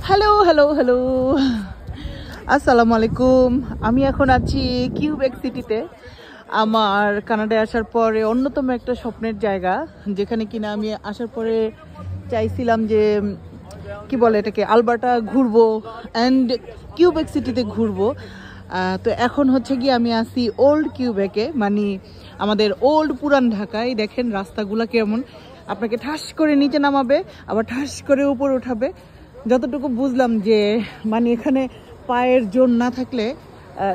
Hello hello hello, আসসালামু আলাইকুম। আমি এখন আছি কিউবেক সিটিতে। আমার কানাডায় আসার পরে অন্যতম একটা স্বপ্নের জায়গা, যেখানে কিনা আমি আসার পরে চাইছিলাম যে কি বলে এটাকে, আলবার্টা ঘুরবো অ্যান্ড কিউবেক সিটিতে ঘুরবো। তো এখন হচ্ছে গিয়ে আমি আসি ওল্ড কিউবেকে, মানে আমাদের ওল্ড পুরান ঢাকায়। দেখেন রাস্তাগুলো কেমন, আপনাকে ঠাস করে নিচে নামাবে আবার ঠাস করে উপর উঠাবে। যতটুকু বুঝলাম যে মানে এখানে পায়ের জোর না থাকলে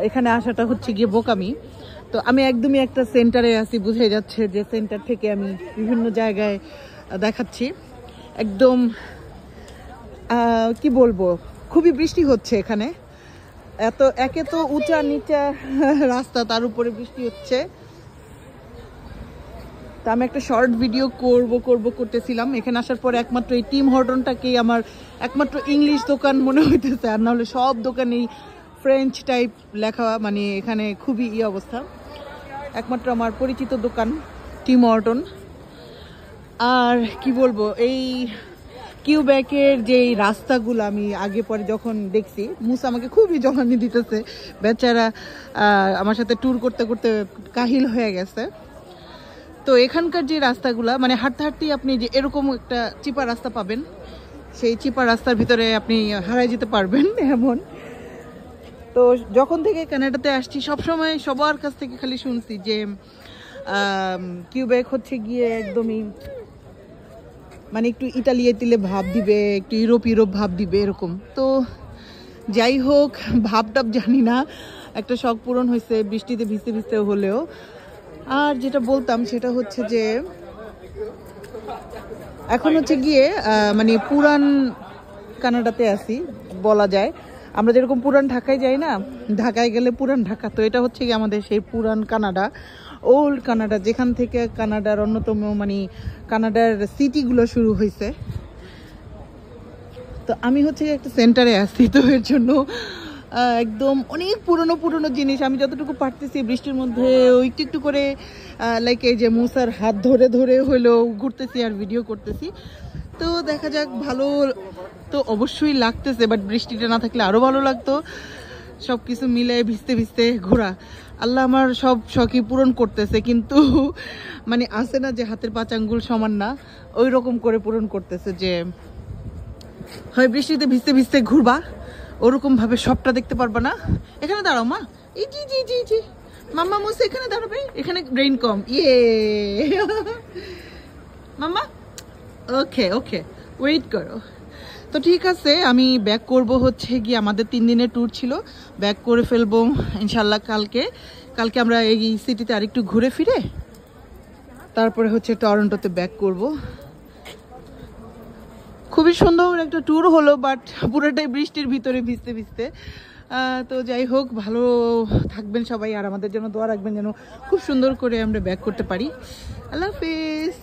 এখানে আসাটা হচ্ছে গিয়ে বোকামি। তো আমি একদমই একটা সেন্টারে আছি, বুঝে যাচ্ছে যে সেন্টার থেকে আমি বিভিন্ন জায়গায় দেখাচ্ছি। একদম কি বলবো, খুবই বৃষ্টি হচ্ছে এখানে। একে তো উঁচা নিচা রাস্তা, তার উপরে বৃষ্টি হচ্ছে। তো আমি একটা শর্ট ভিডিও করতেছিলাম। এখানে আসার পর একমাত্র এই টিম হর্টনটাকেই আমার একমাত্র ইংলিশ দোকান মনে হইতেছে, আর নাহলে সব দোকানেই ফ্রেঞ্চ টাইপ লেখা। মানে এখানে খুবই অবস্থা। একমাত্র আমার পরিচিত দোকান টিম হর্টন। আর কি বলবো, এই কিউবেকের যে রাস্তাগুলো আমি আগে পরে যখন দেখছি, মুসা আমাকে খুবই জমানি দিতেছে, বেচারা আমার সাথে ট্যুর করতে করতে কাহিল হয়ে গেছে। তো এখানকার যে রাস্তাগুলা, মানে হাঁটতে হাঁটতেই আপনি যে এরকম একটা চিপা রাস্তা পাবেন, সেই চিপা রাস্তার ভিতরে আপনি হারাই যেতে পারবেন এমন। তো যখন থেকে কানাডাতে আসছি সবসময় সবার কাছ থেকে খালি শুনছি যে কিউবেক হচ্ছে গিয়ে একদমই মানে একটু ইটালিয়ে ভাব দিবে, একটু ইউরোপ ভাব দিবে এরকম। তো যাই হোক, ভাবটাব জানি না, একটা শখ পূরণ হয়েছে বৃষ্টিতে ভিজতে ভিজতে হলেও। আর যেটা বলতাম সেটা হচ্ছে যে এখন হচ্ছে গিয়ে মানে পুরান কানাডাতে আছি বলা যায়। আমরা যেরকম পুরান ঢাকায় যাই না, ঢাকায় গেলে পুরান ঢাকা, তো এটা হচ্ছে গিয়ে আমাদের সেই পুরান কানাডা, ওল্ড কানাডা, যেখান থেকে কানাডার অন্যতম মানে কানাডার সিটিগুলো শুরু হয়েছে। তো আমি হচ্ছে একটা সেন্টারে আসছি, তো এর জন্য একদম অনেক পুরনো জিনিস আমি যতটুকু পারতেছি বৃষ্টির মধ্যে একটু একটু করে লাইক এই যে মুসার হাত ধরে ধরে হলেও ঘুরতেছি আর ভিডিও করতেছি। তো দেখা যাক, ভালো তো অবশ্যই লাগতেছে, বাট বৃষ্টিটা না থাকলে আরো ভালো লাগতো। সব কিছু মিলে ভিজতে ভিজতে ঘোরা, আল্লাহ আমার সব শখই পূরণ করতেছে, কিন্তু মানে আসে না যে হাতের পাঁচ আঙ্গুল সমান না, ওই রকম করে পূরণ করতেছে। যে হয় বৃষ্টিতে ভিজতে ভিজতে ঘুরবা, ওরকম ভাবে সবটা দেখতে পারবা না। এখানে দাঁড়াও মা, এই জি জি জি জি মাম্মা মুসে এখানে দাঁড়াবে, এখানে রেইন কম, ইয়ে মাম্মা, ওকে ওকে ওয়েট করো। তো ঠিক আছে, আমি ব্যাক করব হচ্ছে গিয়ে, আমাদের 3 দিনের ট্যুর ছিল, ব্যাক করে ফেলবো ইনশাল্লাহ কালকে আমরা এই সিটিতে আরেকটু ঘুরে ফিরে তারপরে হচ্ছে টরন্টোতে ব্যাক করব। খুবই সুন্দর একটা ট্যুর হলো, বাট পুরোটাই বৃষ্টির ভিতরে ভিজতে ভিজতে। তো যাই হোক, ভালো থাকবেন সবাই, আর আমাদের জন্য দোয়া রাখবেন যেন খুব সুন্দর করে আমরা ব্যাক করতে পারি। আল্লাহ হাফেজ।